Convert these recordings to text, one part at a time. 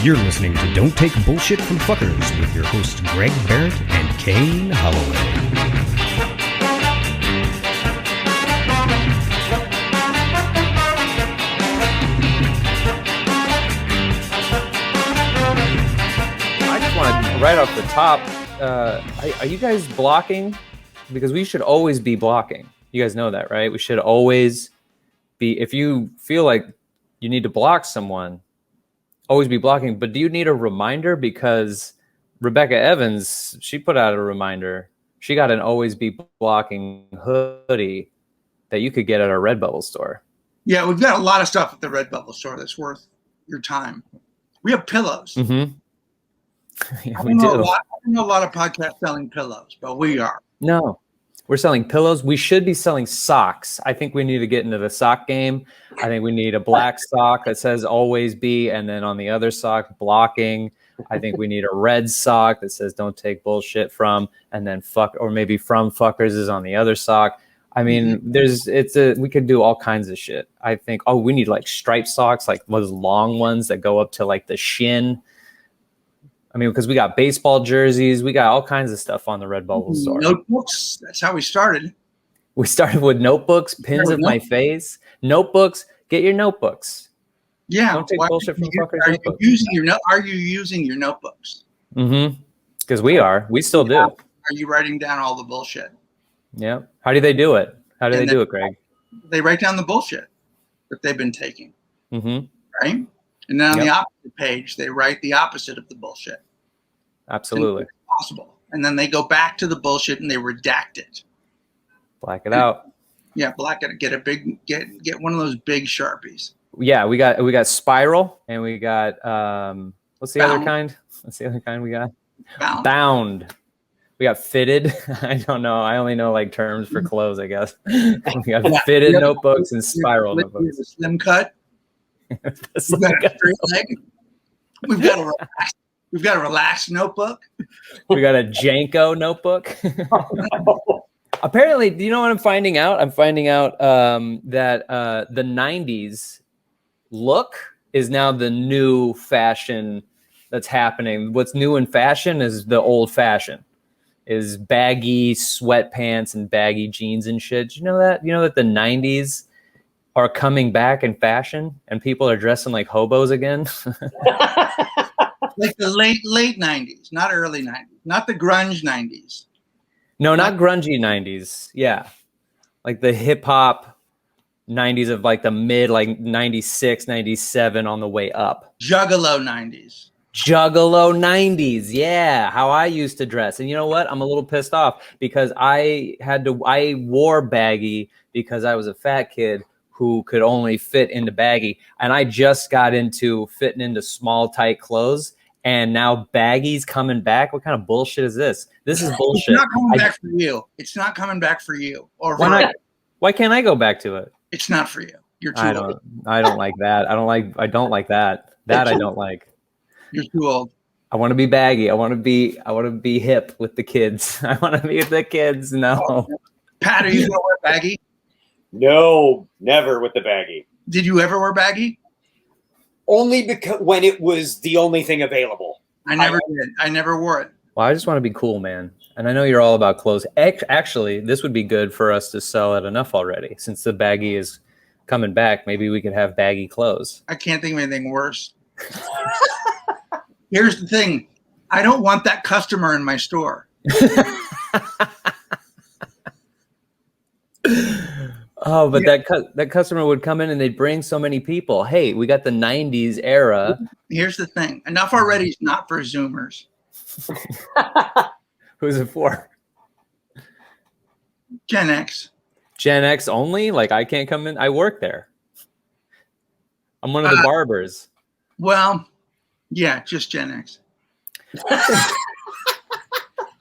You're listening to Don't Take Bullshit from Fuckers with your hosts Greg Barrett and Kane Holloway. Right off the top, are you guys blocking? Because we should always be blocking. You guys know that, right? We should always be, if you feel like you need to block someone, always be blocking. But do you need a reminder? Because Rebecca Evans, she put out a reminder. She got an always be blocking hoodie that you could get at our Redbubble store. Yeah, we've got a lot of stuff at the Redbubble store that's worth your time. We have pillows. Mm-hmm. Yeah, I don't know a lot of podcasts selling pillows, but we are. No, we're selling pillows. We should be selling socks. I think we need to get into the sock game. I think we need a black sock that says always be, and then on the other sock, blocking. I think we need a red sock that says don't take bullshit from, and then fuck, or maybe from fuckers is on the other sock. I mean, we could do all kinds of shit. I think, we need like striped socks, like those long ones that go up to like the shin. I mean, because we got baseball jerseys, we got all kinds of stuff on the Redbubble store. Notebooks, that's how we started. We started with notebooks, pins of my face, notebooks. Get your notebooks. Yeah. Don't take bullshit from fuckers. Are you using your notebooks? Mm-hmm. Because we still do. Are you writing down all the bullshit? Yeah. How do they do it? How do they do it, Greg? They write down the bullshit that they've been taking. Mm-hmm. Right? And then on the opposite page, they write the opposite of the bullshit. Absolutely. Possible. And then they go back to the bullshit and they redact it. Black it out. Yeah, black it. Get one of those big Sharpies. Yeah, we got Spiral and we got what's the other kind? What's the other kind we got? Bound. We got Fitted. I don't know. I only know like terms for clothes, I guess. We got Fitted notebooks and Spiral notebooks. Slim cut. We've got a straight leg. We've got a relaxed notebook. We got a Janko notebook. Apparently, do you know what I'm finding out? I'm finding out that the 90s look is now the new fashion that's happening. What's new in fashion is the old fashion, is baggy sweatpants and baggy jeans and shit. Do you know that? You know that the 90s are coming back in fashion and people are dressing like hobos again? Like the late 90s, not early 90s, not the grunge 90s. No, not grungy 90s. Yeah. Like the hip hop 90s of like the mid, like 96, 97 on the way up. Juggalo 90s. Juggalo 90s. Yeah. How I used to dress. And you know what? I'm a little pissed off because I wore baggy because I was a fat kid who could only fit into baggy. And I just got into fitting into small, tight clothes. And now baggy's coming back. What kind of bullshit is this? This is bullshit. It's not coming back for you. It's not coming back for you. Or why not? Why can't I go back to it? It's not for you. You're too old. I don't like that. I don't like that. That I don't like. You're too old. I want to be baggy. I want to be hip with the kids. I want to be with the kids. No. Pat, are you gonna wear baggy? No, never with the baggy. Did you ever wear baggy? Only because when it was the only thing available. I never did. I never wore it. Well, I just want to be cool, man. And I know you're all about clothes. Actually, this would be good for us to sell at Enough Already. Since the baggy is coming back, maybe we could have baggy clothes. I can't think of anything worse. Here's the thing. I don't want that customer in my store. Oh, but that customer would come in and they'd bring so many people. Hey, we got the 90s era. Here's the thing. Enough Already is not for Zoomers. Who's it for? Gen X. Gen X only? Like I can't come in? I work there. I'm one of the barbers. Well, yeah, just Gen X.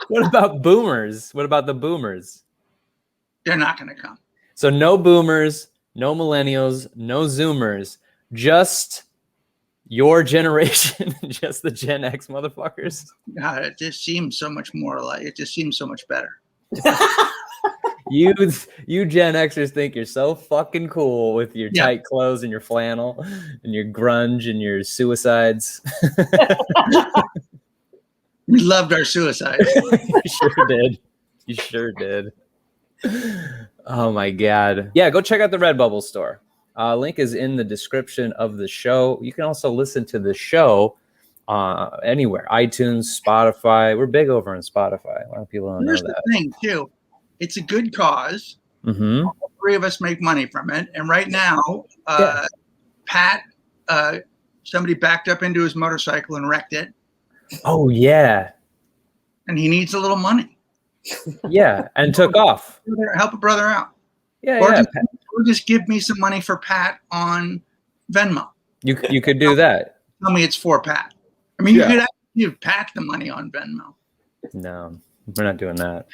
What about boomers? What about the boomers? They're not going to come. So no boomers, no millennials, no Zoomers, just your generation, just the Gen X motherfuckers. God, it just seems so much more like, it just seems so much better. You Gen Xers think you're so fucking cool with your Yeah. tight clothes and your flannel and your grunge and your suicides. We loved our suicides. You sure did. You sure did. Oh my God. Yeah, go check out the Redbubble store. Link is in the description of the show. You can also listen to the show anywhere. iTunes, Spotify. We're big over on Spotify. A lot of people don't Here's know that. the thing, too. It's a good cause. Mm-hmm. All three of us make money from it. And right now, Yeah. Pat, somebody backed up into his motorcycle and wrecked it. Oh, yeah. And he needs a little money. Yeah, and took off. Help a brother out. Yeah, Or, yeah. just give me some money for Pat on Venmo. You could do that. Tell me it's for Pat. I mean, Yeah. you could actually give Pat the money on Venmo. No, we're not doing that.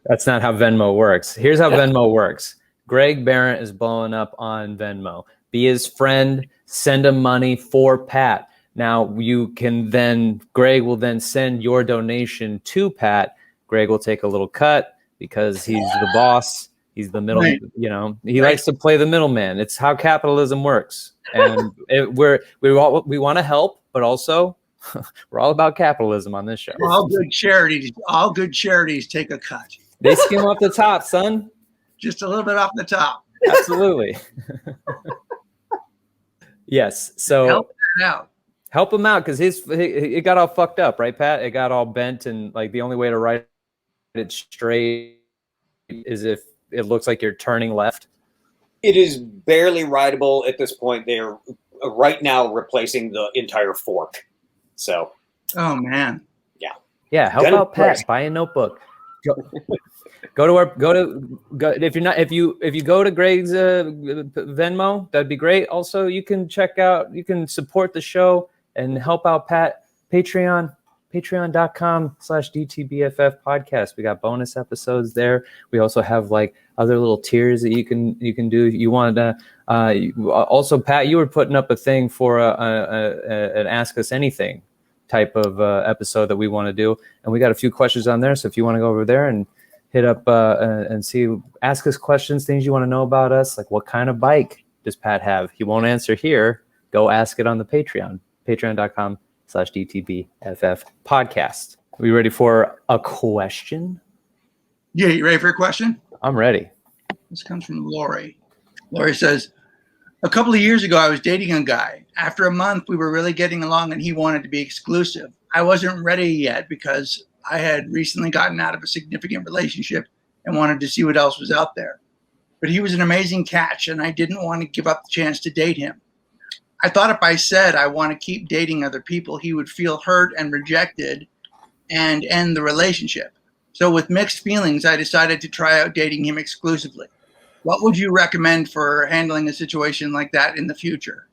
That's not how Venmo works. Here's how Venmo works. Greg Barrett is blowing up on Venmo. Be his friend, send him money for Pat. Now you can then, Greg will then send your donation to Pat. Greg will take a little cut because he's the boss. He's the middle, Right. He likes to play the middleman. It's how capitalism works. And we want to help, but also we're all about capitalism on this show. All good charities take a cut. They skim off the top, son. Just a little bit off the top. Absolutely. Yes. So Help that out. help him out because it got all fucked up, right, Pat? It got all bent, and like the only way to write it straight is if it looks like you're turning left. It is barely rideable at this point. They're right now replacing the entire fork. So, Oh, man. Yeah, help Get it out Pat. pressed. Buy a notebook. If you go to Greg's Venmo, that'd be great. Also, you can support the show and help out Pat. Patreon.com/DTBFF podcast. We got bonus episodes there. We also have like other little tiers that you can do. You wanted to also, Pat, you were putting up a thing for an Ask Us Anything type of episode that we want to do, and we got a few questions on there. So if you want to go over there and hit up and ask us questions, things you want to know about us, like what kind of bike does Pat have? He won't answer here. Go ask it on the Patreon. Patreon.com/DTBFF podcast. Are we ready for a question? Yeah, you ready for a question? I'm ready. This comes from Lori. Lori says, a couple of years ago, I was dating a guy. After a month, we were really getting along and he wanted to be exclusive. I wasn't ready yet because I had recently gotten out of a significant relationship and wanted to see what else was out there. But he was an amazing catch and I didn't want to give up the chance to date him. I thought if I said I want to keep dating other people, he would feel hurt and rejected and end the relationship. So with mixed feelings, I decided to try out dating him exclusively. What would you recommend for handling a situation like that in the future?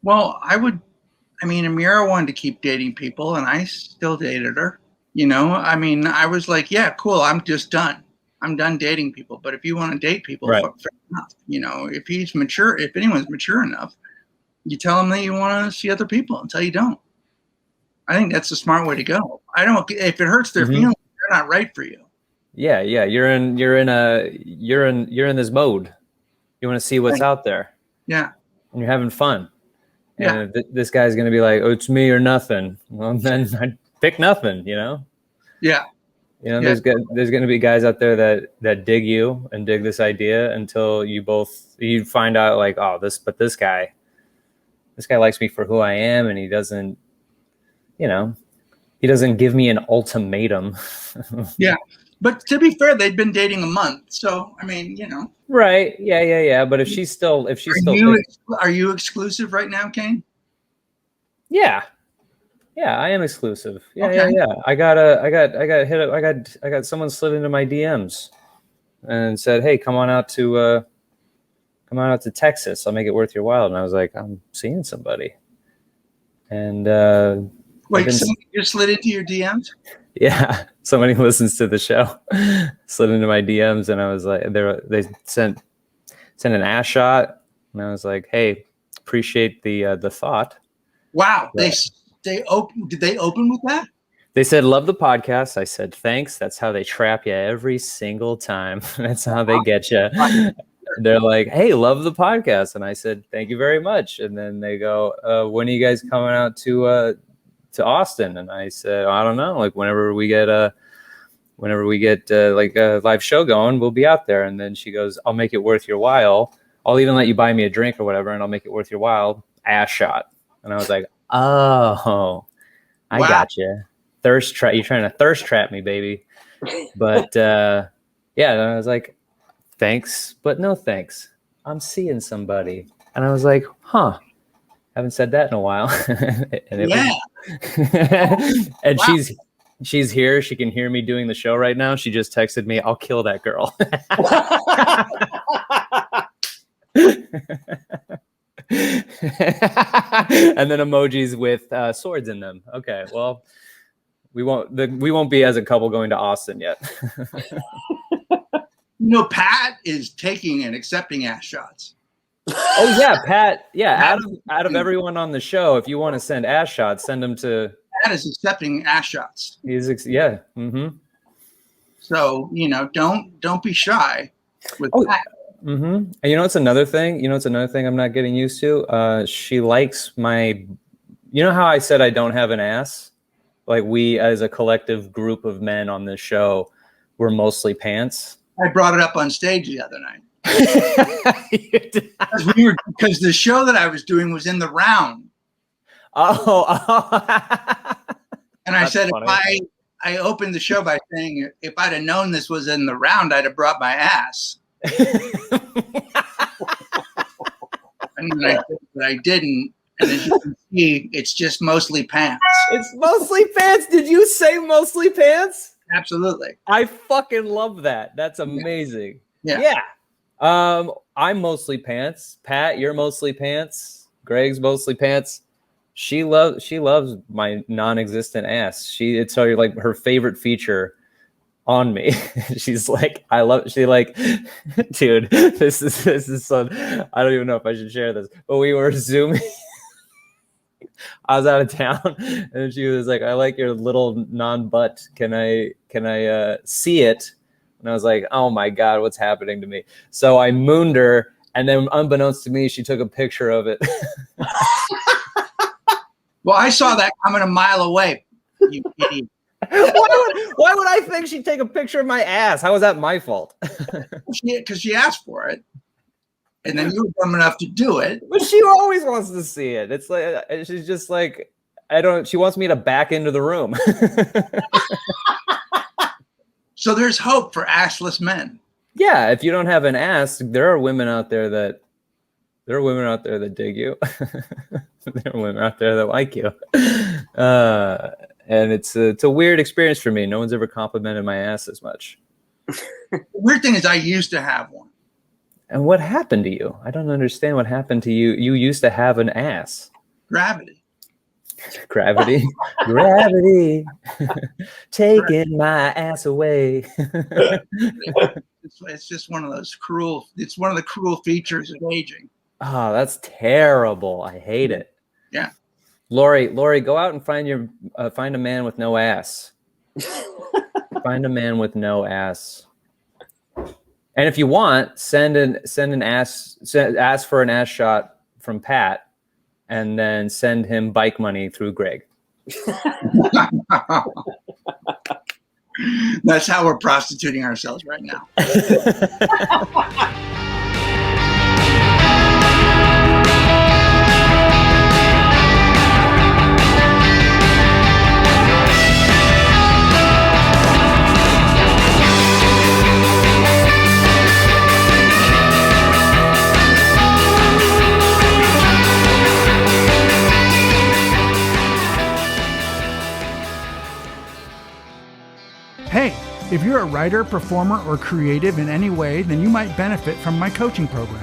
Well, Amira wanted to keep dating people and I still dated her. I was like, yeah, cool. I'm just done. I'm done dating people. But if you want to date people, Right. fair enough. If he's mature, if anyone's mature enough, you tell them that you want to see other people until you don't. I think that's the smart way to go. If it hurts their feelings, they're not right for you. Yeah. You're in this mode. You want to see what's out there. Yeah. And you're having fun. Yeah. And this guy's going to be like, oh, it's me or nothing. Well, then I'd pick nothing, Yeah. There's going to be guys out there that dig you and dig this idea until you find out like, oh, this guy likes me for who I am. And he doesn't give me an ultimatum. Yeah. But to be fair, they'd been dating a month. So, Right. Yeah. But if she's still, are you exclusive right now, Kane? Yeah, I am exclusive. Yeah, Okay. yeah. I got someone slid into my DMs and said, "Hey, come on out to Texas. I'll make it worth your while." And I was like, "I'm seeing somebody." And Wait, somebody just slid into your DMs? yeah, somebody who listens to the show slid into my DMs, and I was like, they sent an ass shot, and I was like, "Hey, appreciate the thought." Wow. Yeah. Did they open with that? They said, love the podcast. I said, thanks. That's how they trap you every single time. That's how they get you. They're like, hey, love the podcast. And I said, thank you very much. And then they go, when are you guys coming out to Austin? And I said, I don't know. Like whenever we get like a live show going, we'll be out there. And then she goes, I'll make it worth your while. I'll even let you buy me a drink or whatever, and I'll make it worth your while. Ass shot. And I was like, oh, I got you. Thirst trap. You're trying to thirst trap me, baby. But yeah, and I was like, thanks, but no thanks. I'm seeing somebody. And I was like, huh, haven't said that in a while. And and she's here. She can hear me doing the show right now. She just texted me, I'll kill that girl. And then emojis with swords in them. Okay, well, we won't be as a couple going to Austin yet. Pat is taking and accepting ass shots. Oh yeah, Pat. Yeah, out of everyone on the show, if you want to send ass shots, send them to. Pat is accepting ass shots. Yeah. Mm-hmm. So don't be shy with Pat. Mm-hmm. And it's another thing. I'm not getting used to. She likes my. You know how I said I don't have an ass? Like we, as a collective group of men on this show, we're mostly pants. I brought it up on stage the other night. Because the show that I was doing was in the round. Oh. And I said, funny. If I opened the show by saying, if I'd have known this was in the round, I'd have brought my ass. And I didn't. And as you can see, it's just mostly pants. It's mostly pants. Did you say mostly pants? Absolutely. I fucking love that. That's amazing. Yeah. I'm mostly pants. Pat, you're mostly pants. Greg's mostly pants. She loves my non-existent ass. It's like her favorite feature on me. She's like, dude, this is so, I don't even know if I should share this, but we were Zooming. I was out of town and she was like, I like your little non-butt. Can I see it? And I was like, oh my God, what's happening to me? So I mooned her, and then unbeknownst to me, she took a picture of it. Well, I saw that coming a mile away, you idiot. Why would I think she'd take a picture of my ass? How is that my fault? Because she asked for it. And then you were dumb enough to do it. But she always wants to see it. It's like she's just like, she wants me to back into the room. So there's hope for assless men. Yeah, if you don't have an ass, there are women out there that dig you. There are women out there that like you. And it's a weird experience for me. No one's ever complimented my ass as much. The weird thing is I used to have one. And what happened to you? I don't understand what happened to you. You used to have an ass. Gravity. Gravity. Taking my ass away. It's just one of those cruel. It's one of the cruel features of aging. Oh, that's terrible. I hate it. Yeah. Lori, go out and find a man with no ass. Find a man with no ass. And if you want, ask for an ass shot from Pat, and then send him bike money through Greg. That's how we're prostituting ourselves right now. Hey, if you're a writer, performer, or creative in any way, then you might benefit from my coaching program.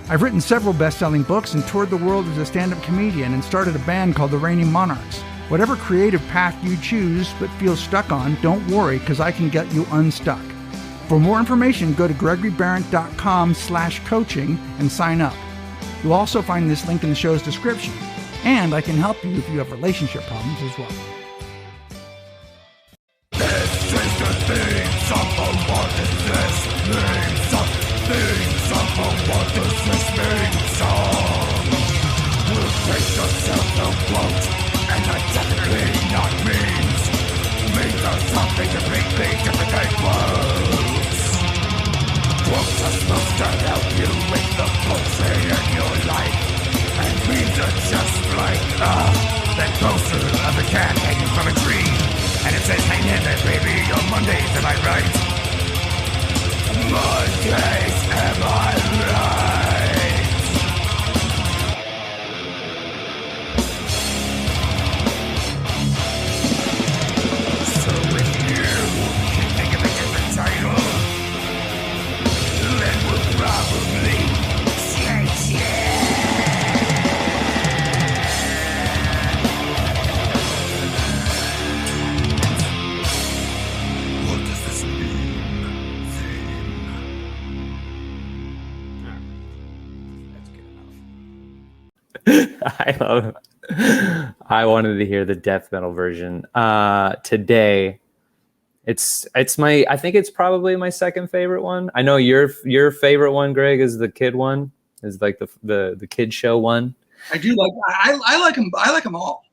I've written several best-selling books and toured the world as a stand-up comedian and started a band called the Reigning Monarchs. Whatever creative path you choose but feel stuck on, don't worry, because I can get you unstuck. For more information, go to GregoryBarrett.com/coaching and sign up. You'll also find this link in the show's description, and I can help you if you have relationship problems as well. something completely different than clothes. Quotes are supposed to help you with the bullshit in your life, and memes are just like that poster of a cat hanging from a tree, and it says, "Hang in there, baby, your Mondays, am I right? Mondays, am I right?" So if you can think of a different title, then we'll probably change it. What does this mean, I wanted to hear the death metal version. Today, it's my. I think it's probably my second favorite one. I know your favorite one, Greg, is the kid one. Is like the kid show one. I do like. I like them. I like them all.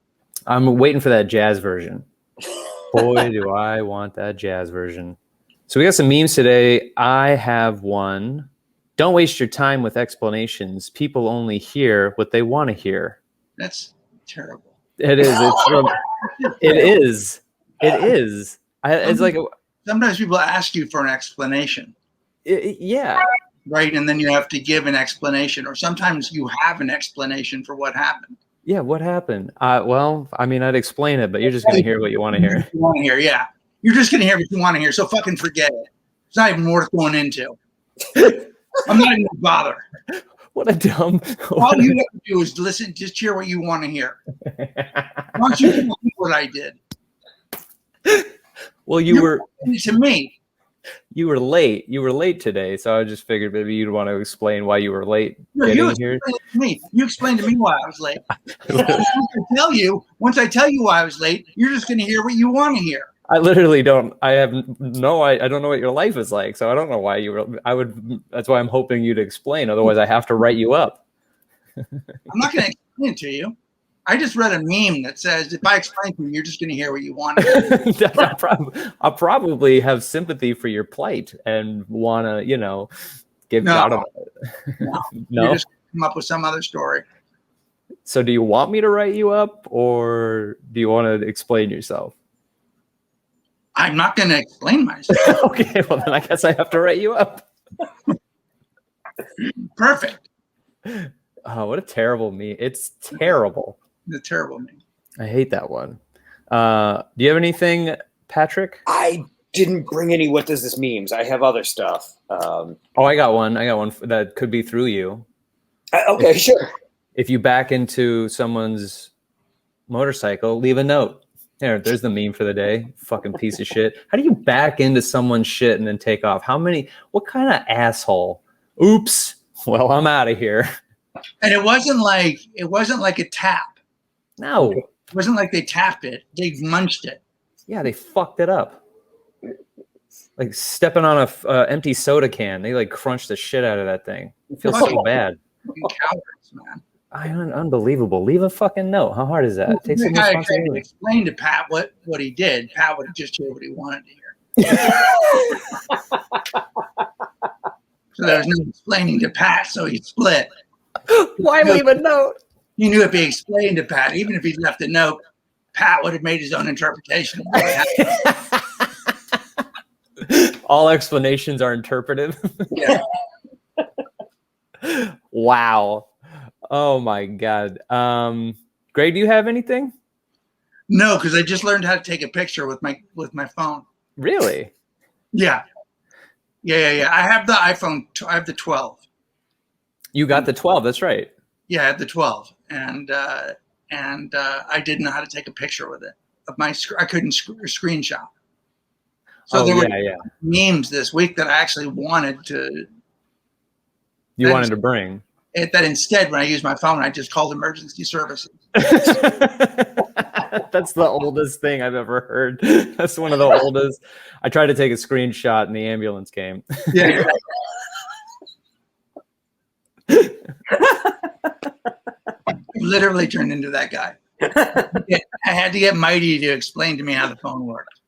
I'm waiting for that jazz version. Boy, do I want that jazz version. So we got some memes today. I have one. Don't waste your time with explanations. People only hear what they want to hear. That's terrible. It is. It is. It is. It's like, Sometimes people ask you for an explanation, yeah. right? And then you have to give an explanation, or sometimes you have an explanation for what happened. Yeah, what happened? Well, I mean, I'd explain it, but you're just going to hear what you want to hear. You want to hear, yeah. You're just going to hear what you want to hear, so fucking forget it. It's not even worth going into. I'm not even going to bother. What a dumb. All you have to do is listen, just hear what you want to hear. Why don't you tell me what I did? Well, you were to me. You were late. You were late today, so I just figured maybe you'd want to explain why you were late getting here. You explained to me why I was late. Once I tell you why I was late, you're just going to hear what you want to hear. I literally don't. I don't know what your life is like, so I don't know why you were. That's why I'm hoping you to explain. Otherwise, I have to write you up. I'm not going to explain it to you. I just read a meme that says, if I explain to you, you're just going to hear what you want. I'll probably have sympathy for your plight and want to, give out of it. No. You're just come up with some other story. So do you want me to write you up, or do you want to explain yourself? I'm not going to explain myself. Okay, well then I guess I have to write you up. Perfect. Oh, what a terrible meme. It's terrible. The terrible meme. I hate that one. Do you have anything, Patrick? I didn't bring any What Does This Memes. I have other stuff. I got one. That could be through you. Okay, sure. If you back into someone's motorcycle, leave a note. There's the meme for the day. Fucking piece of shit. How do you back into someone's shit and then take off? What kind of asshole? Oops. Well, I'm out of here. And it wasn't like a tap. No. It wasn't like they tapped it. They munched it. Yeah, they fucked it up. Like stepping on a empty soda can. They like crunched the shit out of that thing. It feels so bad. Cowards, man. Unbelievable. Leave a fucking note. How hard is that? Take some responsibility. Explain to Pat what he did. Pat would have just heard what he wanted to hear. So there was no explaining to Pat, so he split. Why leave a note? He knew if he explained to Pat, even if he left a note, Pat would have made his own interpretation of what happened. All explanations are interpretive. Yeah. Wow. Oh my God. Greg, do you have anything? No, because I just learned how to take a picture with my phone. Really? Yeah. I have the iPhone. I have the 12. You got the 12. That's right. Yeah, I had the 12, and I didn't know how to take a picture with it of my. I couldn't screenshot. So there were memes this week that I actually wanted to. You wanted to bring. That instead, when I used my phone, I just called emergency services. That's the oldest thing I've ever heard. That's one of the oldest. I tried to take a screenshot and the ambulance came. Yeah. Literally turned into that guy. I had to get Mighty to explain to me how the phone worked.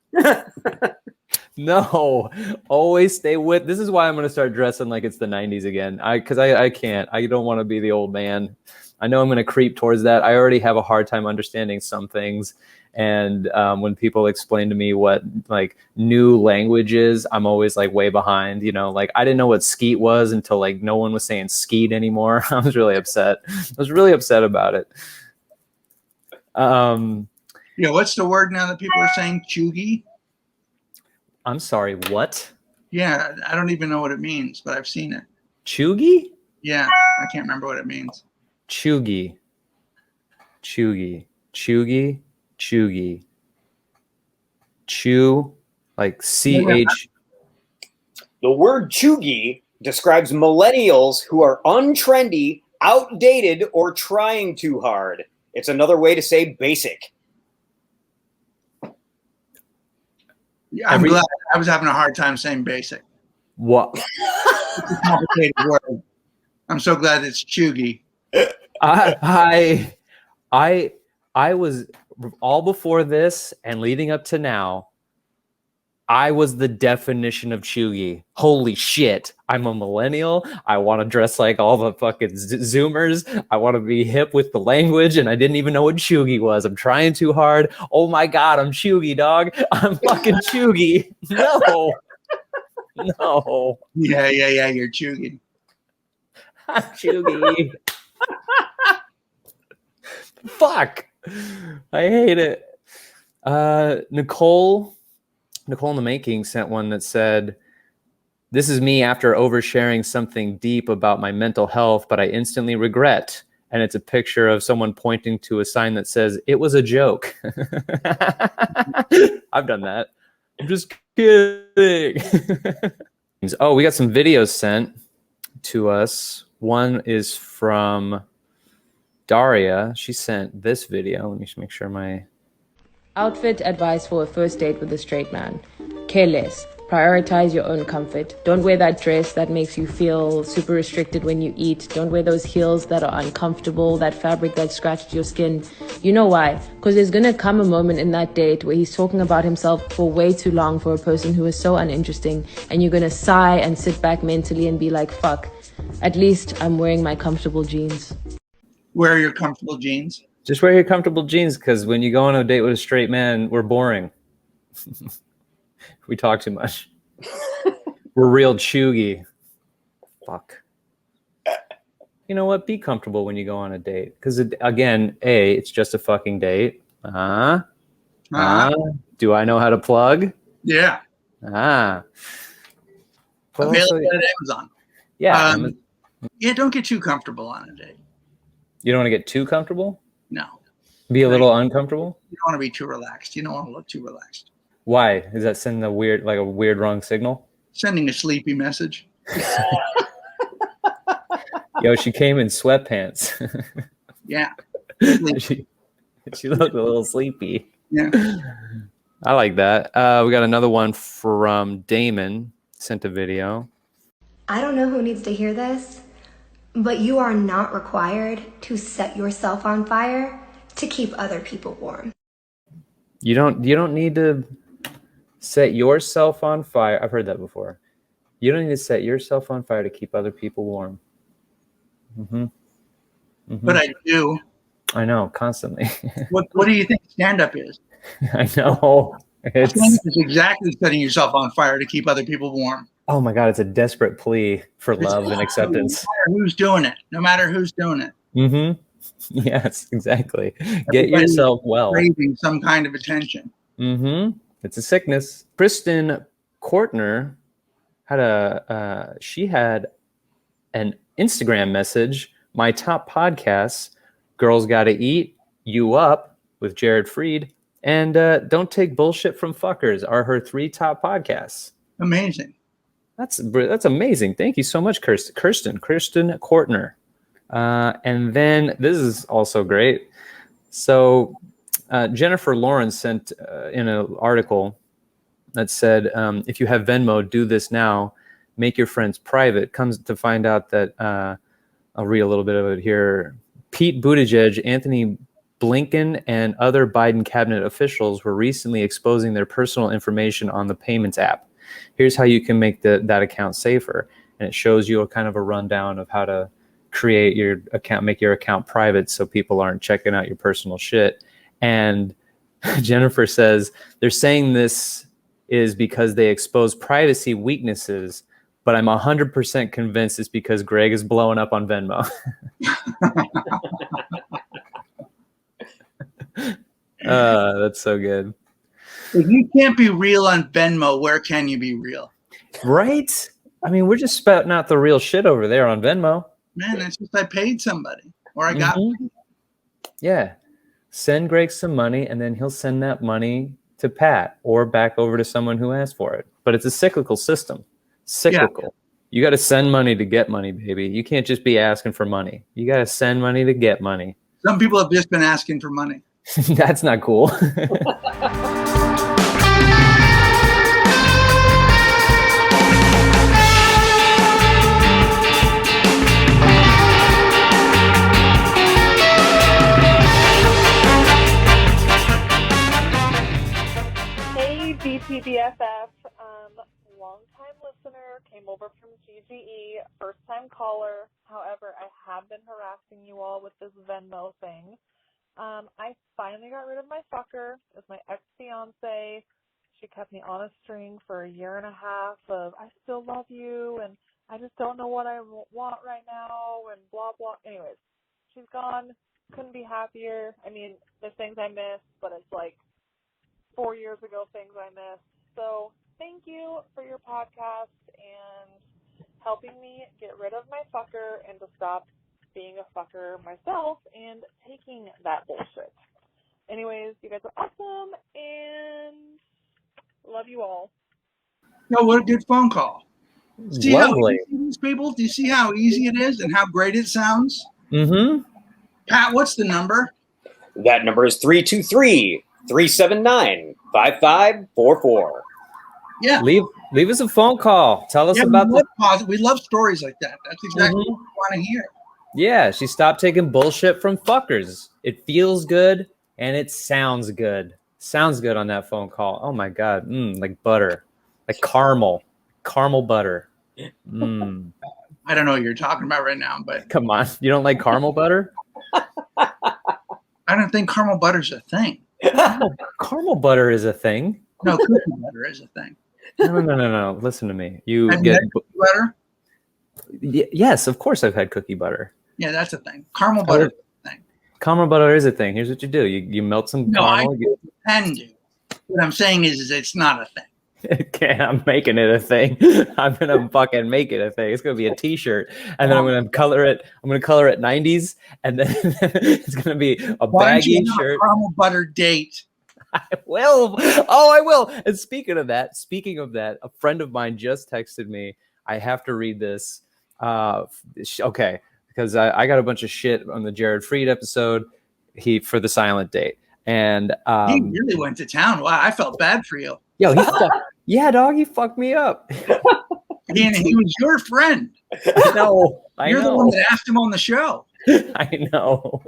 No, always stay with. This is why I'm going to start dressing like it's the 90s again. Because I can't. I don't want to be the old man. I know I'm going to creep towards that. I already have a hard time understanding some things. And when people explain to me what like new language is, I'm always like way behind. You know, like I didn't know what skeet was until like no one was saying skeet anymore. I was really upset. I was really upset about it. Yeah, what's the word now that people are saying? Chuggy? I'm sorry, what? Yeah, I don't even know what it means, but I've seen it. Chuggy? Yeah, I can't remember what it means. Chuggy. Chuggy. Chuggy. Chuggy. Chew, like CH. The word chuggy describes millennials who are untrendy, outdated, or trying too hard. It's another way to say basic. Yeah, I'm glad. I was having a hard time saying basic. What? It's a complicated word. I'm so glad it's chuggy. I was all before this and leading up to now. I was the definition of chuggy. Holy shit. I'm a millennial. I want to dress like all the fucking Zoomers. I want to be hip with the language, and I didn't even know what chuggy was. I'm trying too hard. Oh my God, I'm chuggy, dog. I'm fucking chuggy. No. No. Yeah, you're chuggy. I'm chuggy. Fuck. I hate it. Nicole in the Making sent one that said, "This is me after oversharing something deep about my mental health, but I instantly regret." And it's a picture of someone pointing to a sign that says, "It was a joke." I've done that. I'm just kidding. Oh, we got some videos sent to us. One is from Daria. She sent this video. Let me just make sure my... Outfit advice for a first date with a straight man. Care less. Prioritize your own comfort. Don't wear that dress that makes you feel super restricted when you eat. Don't wear those heels that are uncomfortable, that fabric that scratched your skin. You know why? Because there's going to come a moment in that date where he's talking about himself for way too long for a person who is so uninteresting, and you're going to sigh and sit back mentally and be like, fuck, at least I'm wearing my comfortable jeans. Wear your comfortable jeans. Just wear your comfortable jeans, because when you go on a date with a straight man, we're boring. We talk too much. We're real chuggy. Fuck. You know what? Be comfortable when you go on a date. Because, again, A, it's just a fucking date. Do I know how to plug? Yeah. But Available also, at Amazon. yeah. Yeah, don't get too comfortable on a date. You don't want to get too comfortable? No. Be a little uncomfortable? You don't want to be too relaxed. You don't want to look too relaxed. Why? Does that send a weird wrong signal? Sending a sleepy message. Yo, she came in sweatpants. Yeah. she looked a little sleepy. Yeah. I like that. We got another one from Damon. Sent a video. I don't know who needs to hear this, but you are not required to set yourself on fire to keep other people warm. You don't need to set yourself on fire. I've heard that before. You don't need to set yourself on fire to keep other people warm. But I do. I know, constantly. What do you think stand-up is? I know. Stand-up is exactly setting yourself on fire to keep other people warm. Oh my God, it's a desperate plea for love and acceptance. No matter who's doing it. No matter who's doing it. Mm-hmm. Yes, exactly. Get yourself well. Craving some kind of attention. Mm-hmm. It's a sickness. Kristen Kortner had she had an Instagram message. My top podcasts: Girls Gotta Eat, You Up with Jared Freed, and Don't Take Bullshit from Fuckers are her 3 top podcasts. Amazing. That's amazing. Thank you so much, Kristen Kortner. And then this is also great. So Jennifer Lawrence sent in an article that said, if you have Venmo, do this now. Make your friends private. Comes to find out that I'll read a little bit of it here. Pete Buttigieg, Anthony Blinken and other Biden cabinet officials were recently exposing their personal information on the payments app. Here's how you can make that account safer. And it shows you a kind of a rundown of how to create your account, make your account private so people aren't checking out your personal shit. And Jennifer says they're saying this is because they expose privacy weaknesses, but I'm 100% convinced it's because Greg is blowing up on Venmo. That's so good. If you can't be real on Venmo, where can you be real? Right? I mean, we're just spouting out the real shit over there on Venmo. Man, that's just I paid somebody or I got paid. Yeah. Send Greg some money and then he'll send that money to Pat or back over to someone who asked for it. But it's a cyclical system. Cyclical. Yeah. You got to send money to get money, baby. You can't just be asking for money. You got to send money to get money. Some people have just been asking for money. That's not cool. BPBFF, long-time listener, came over from GGE, first-time caller. However, I have been harassing you all with this Venmo thing. I finally got rid of my fucker. It was my ex-fiance. She kept me on a string for a year and a half of, I still love you, and I just don't know what I want right now, and blah, blah. Anyways, she's gone. Couldn't be happier. I mean, there's things I miss, but it's like 4 years ago things I missed. So thank you for your podcast and helping me get rid of my fucker and to stop being a fucker myself and taking that bullshit. Anyways, you guys are awesome and love you all. No, what a good phone call. See Lovely. How easy these people? Do you see how easy it is and how great it sounds? Mm-hmm. Pat, what's the number? That number is 323-379-5544. Yeah. Leave us a phone call. Tell us about we love stories like that. That's exactly what we want to hear. Yeah, she stopped taking bullshit from fuckers. It feels good and it sounds good. Sounds good on that phone call. Oh my God. Like butter. Like caramel butter. I don't know what you're talking about right now, but come on. You don't like caramel butter? I don't think caramel butter's a thing. No, caramel butter is a thing. No, cookie butter is a thing. No. Listen to me. Have you had cookie butter? Yes, of course I've had cookie butter. Yeah, that's a thing. Caramel butter is a thing. Caramel butter is a thing. Here's what you do. You melt some caramel. I can do. What I'm saying is it's not a thing. Okay, I'm making it a thing. I'm gonna fucking make it a thing. It's gonna be a T-shirt, and then I'm gonna color it. I'm gonna color it 90s, and then it's gonna be a baggy shirt. Caramel butter date. I will. Oh, I will. And speaking of that, a friend of mine just texted me. I have to read this. Okay, because I got a bunch of shit on the Jared Freed episode. For the silent date, and he really went to town. Wow, I felt bad for you. Yo, yeah, dog, he fucked me up. He was your friend. No, You're the one that asked him on the show. I know.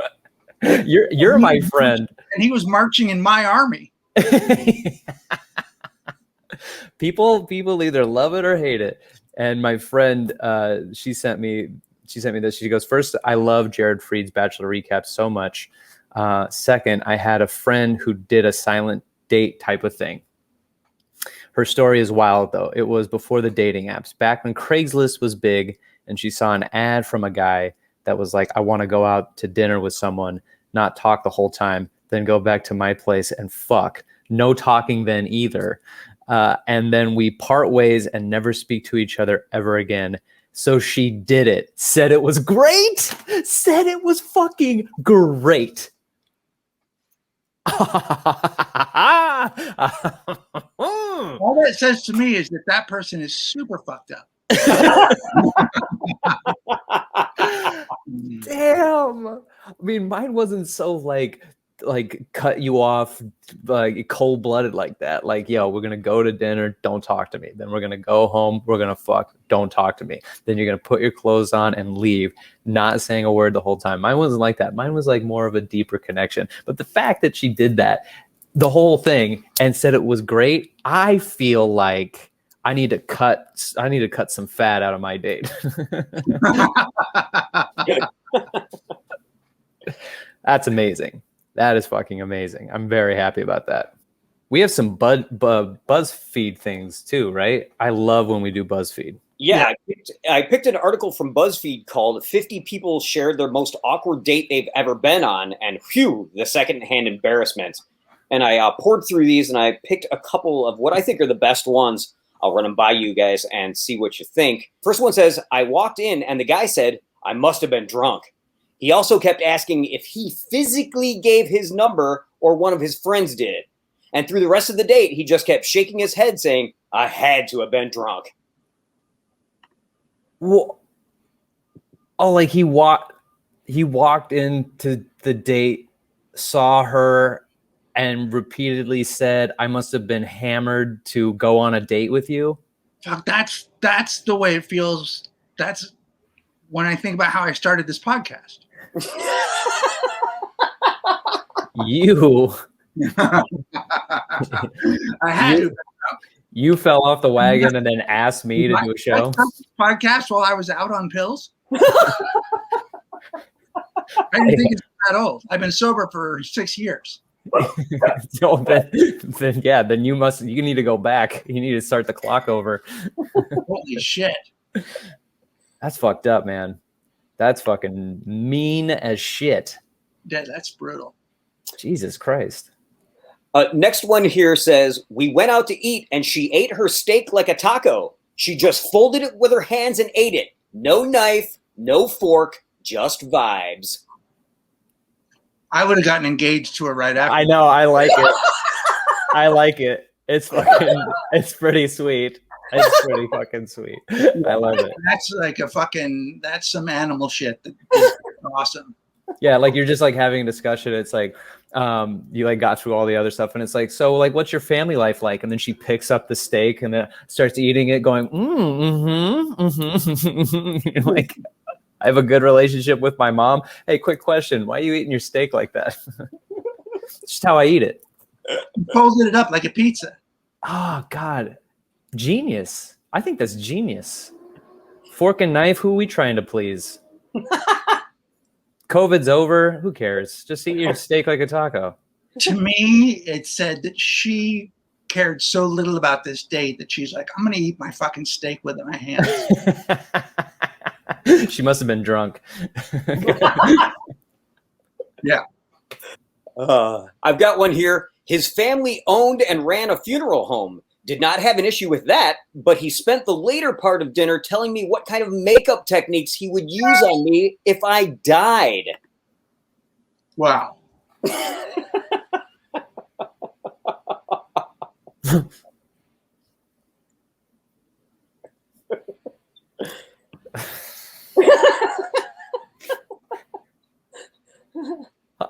You're my friend. And he was marching in my army. People either love it or hate it. And my friend, she sent me this. She goes, first, I love Jared Freed's Bachelor recap so much. Second, I had a friend who did a silent date type of thing. Her story is wild, though. It was before the dating apps, back when Craigslist was big, and she saw an ad from a guy that was like, I want to go out to dinner with someone, not talk the whole time, then go back to my place and fuck. No talking then either. And then we part ways and never speak to each other ever again. So she did it. Said it was great. Said it was fucking great. All that says to me is that person is super fucked up. Damn. I mean, mine wasn't so like like cut you off like cold blooded like that. Like, yo, we're gonna go to dinner, don't talk to me. Then we're gonna go home, we're gonna fuck, don't talk to me. Then you're gonna put your clothes on and leave, not saying a word the whole time. Mine wasn't like that. Mine was like more of a deeper connection. But the fact that she did that, the whole thing, and said it was great, I feel like I need to cut some fat out of my date. That's amazing. That is fucking amazing. I'm very happy about that. We have some BuzzFeed things too, right? I love when we do BuzzFeed. Yeah, I picked an article from BuzzFeed called 50 People Shared Their Most Awkward Date They've Ever Been On, and phew, the secondhand embarrassment. And I poured through these, and I picked a couple of what I think are the best ones. I'll run them by you guys and see what you think. First one says, I walked in, and the guy said, I must have been drunk. He also kept asking if he physically gave his number or one of his friends did it. And through the rest of the date, he just kept shaking his head saying, I had to have been drunk. Well, oh, like he walked into the date, saw her, and repeatedly said, I must have been hammered to go on a date with you. Fuck, that's the way it feels. That's when I think about how I started this podcast. You I had to. You fell off the wagon and then asked me to do a show. Podcast while I was out on pills. I didn't think it's that old. I've been sober for 6 years. So then you need to go back. You need to start the clock over. Holy shit. That's fucked up, man. That's fucking mean as shit. Yeah, that's brutal. Jesus Christ. Next one here says, we went out to eat and she ate her steak like a taco. She just folded it with her hands and ate it. No knife, no fork, just vibes. I would have gotten engaged to her right after. I know. I like it. I like it. It's it's pretty sweet. It's pretty fucking sweet. I love it. That's like that's some animal shit. That's awesome. Yeah, like you're just like having a discussion. It's like you like got through all the other stuff, and it's like, so like, what's your family life like? And then she picks up the steak and then starts eating it, going, You're like, I have a good relationship with my mom. Hey, quick question: why are you eating your steak like that? Just how I eat it. Folded it up like a pizza. Oh God, genius! I think that's genius. Fork and knife. Who are we trying to please? COVID's over. Who cares? Just eat your steak like a taco. To me, it said that she cared so little about this date that she's like, I'm going to eat my fucking steak with my hands. She must have been drunk. Yeah. I've got one here. His family owned and ran a funeral home. Did not have an issue with that, but he spent the later part of dinner telling me what kind of makeup techniques he would use on me if I died. Wow.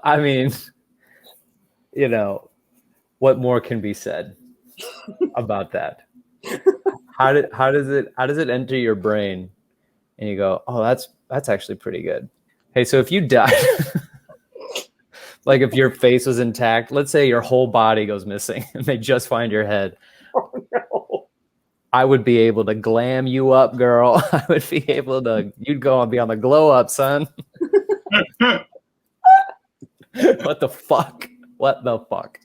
I mean, what more can be said about that? How does it enter your brain and you go, oh, that's actually pretty good. Hey, so if you died, like if your face was intact, let's say your whole body goes missing and they just find your head. Oh, no. I would be able to glam you up, girl. I would be able to, you'd go and be on the glow up, son. What the fuck? What the fuck?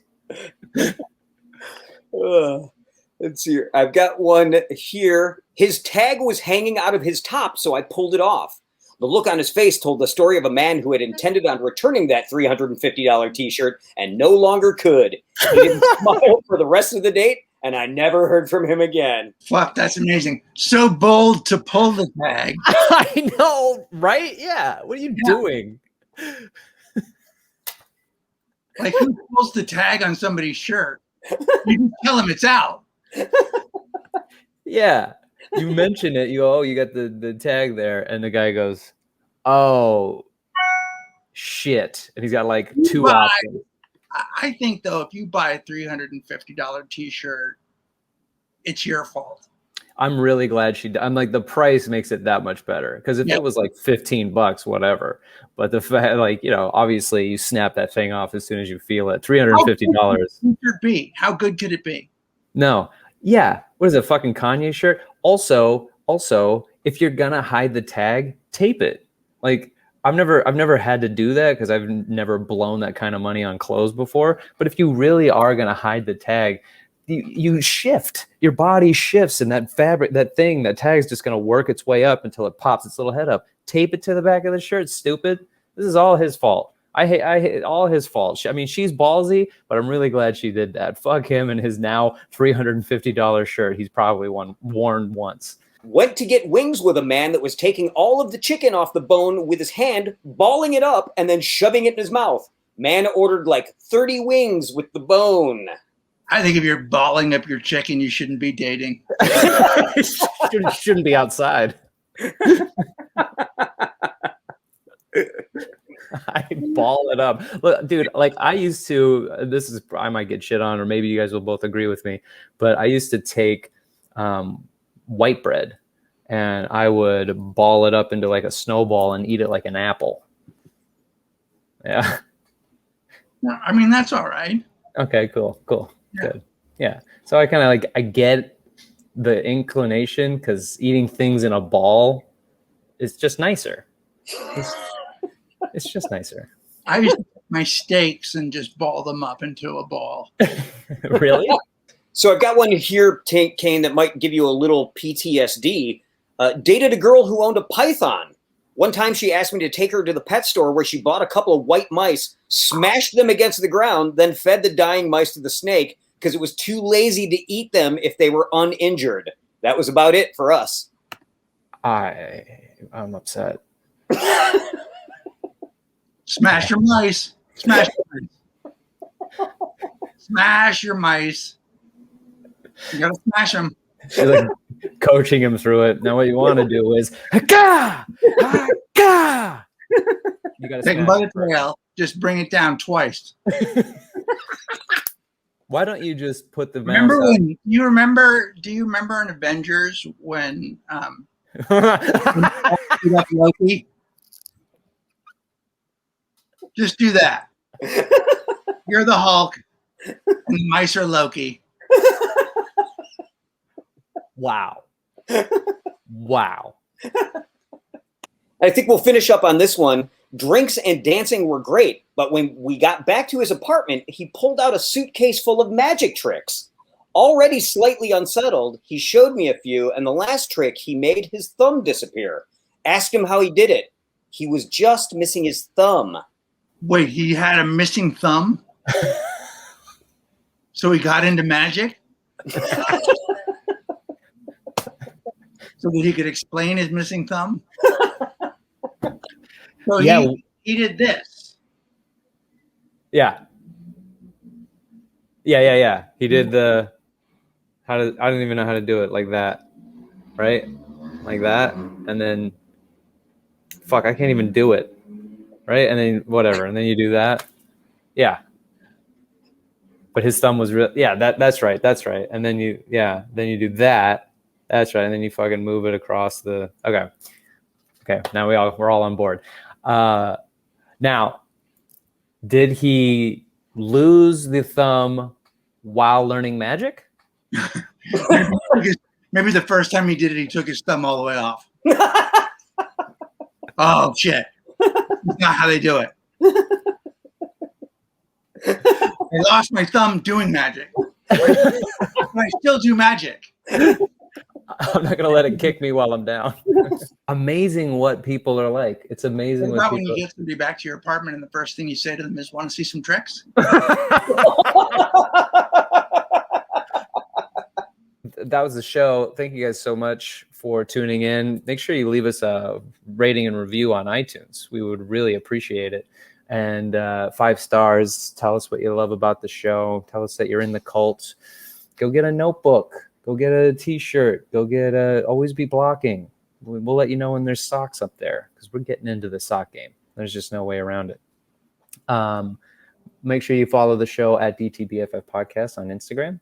Let's see here. I've got one here. His tag was hanging out of his top, so I pulled it off. The look on his face told the story of a man who had intended on returning that $350 t-shirt and no longer could. He didn't smile for the rest of the date, and I never heard from him again. Fuck, that's amazing. So bold to pull the tag. I know, right? Yeah. What are you doing? Like, who pulls the tag on somebody's shirt? You can tell him it's out. Yeah. You mention it. You go, oh, you got the tag there. And the guy goes, oh, shit. And he's got like two options. I think though, if you buy a $350 T-shirt, it's your fault. I'm really glad I'm like, the price makes it that much better, because if it was like $15, whatever. But the fact, like, you know, obviously you snap that thing off as soon as you feel it. $350. How good could it be? No. Yeah. What is it? Fucking Kanye shirt. Also, if you're gonna hide the tag, tape it. Like, I've never had to do that because I've never blown that kind of money on clothes before. But if you really are gonna hide the tag, you shift. Your body shifts, and that fabric, that tag's just gonna work its way up until it pops its little head up. Tape it to the back of the shirt, stupid. This is all his fault. I hate all his fault. I mean, she's ballsy, but I'm really glad she did that. Fuck him and his now $350 shirt he's probably worn once. Went to get wings with a man that was taking all of the chicken off the bone with his hand, balling it up, and then shoving it in his mouth. Man ordered like 30 wings with the bone. I think if you're balling up your chicken, you shouldn't be dating. shouldn't be outside. I ball it up. Look, dude, like I might get shit on, or maybe you guys will both agree with me, but I used to take white bread and I would ball it up into like a snowball and eat it like an apple. Yeah. No, I mean, that's all right. Okay, cool. Good. Yeah. So I kind of I get the inclination, because eating things in a ball is just nicer. It's just nicer. I used to take my steaks and just ball them up into a ball. Really? So I've got one here, Kane, that might give you a little PTSD. Dated a girl who owned a python. One time she asked me to take her to the pet store where she bought a couple of white mice, smashed them against the ground, then fed the dying mice to the snake because it was too lazy to eat them if they were uninjured. That was about it for us. I'm upset. Smash your mice. Smash your mice. Smash your mice. You gotta smash them. She's like coaching him through it. Now what you want to do is haka, haka. You gotta take him by the tail. Just bring it down twice. Why don't you just put the mouse remember up? when do you remember in Avengers when Loki? Just do that. You're the Hulk and the mice are Loki. Wow. I think we'll finish up on this one. Drinks and dancing were great, but when we got back to his apartment, he pulled out a suitcase full of magic tricks. Already slightly unsettled, he showed me a few, and the last trick, he made his thumb disappear. Asked him how he did it. He was just missing his thumb. Wait, he had a missing thumb? So he got into magic? So that he could explain his missing thumb? So yeah, he did this. Yeah. He did the I don't even know how to do it like that. Right? Like that. And then fuck, I can't even do it. Right? And then whatever. And then you do that. Yeah. But his thumb was real. Yeah, that's right. And then you do that. That's right. And then you fucking move it across the okay. Now we're all on board. Now, did he lose the thumb while learning magic? Maybe the first time he did it, he took his thumb all the way off. Oh shit! That's not how they do it. I lost my thumb doing magic. But I still do magic. I'm not gonna let it kick me while I'm down. Amazing what people are like. It's amazing What what about when people. you get somebody back to your apartment and the first thing you say to them is, "Want to see some tricks?" That was the show. Thank you guys so much for tuning in. Make sure you leave us a rating and review on iTunes. We would really appreciate it. And 5 stars. Tell us what you love about the show. Tell us that you're in the cult. Go get a notebook. Go get a t-shirt. Go get always be blocking. We'll let you know when there's socks up there because we're getting into the sock game. There's just no way around it. make sure you follow the show at DTBFF Podcast on Instagram.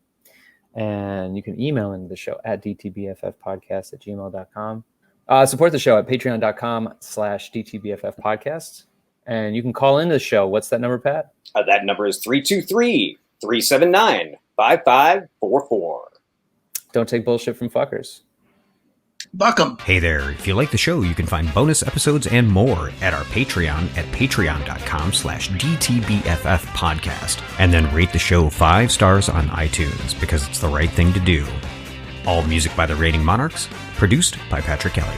And you can email into the show at dtbffpodcast@gmail.com. Support the show at patreon.com/DTBFF Podcast. And you can call into the show. What's that number, Pat? That number is 323-379-5544. Don't take bullshit from fuckers. Buck 'em. Hey there, if you like the show, you can find bonus episodes and more at our Patreon at patreon.com/DTBFF podcast. And then rate the show 5 stars on iTunes because it's the right thing to do. All music by the Rating Monarchs, produced by Patrick Kelly.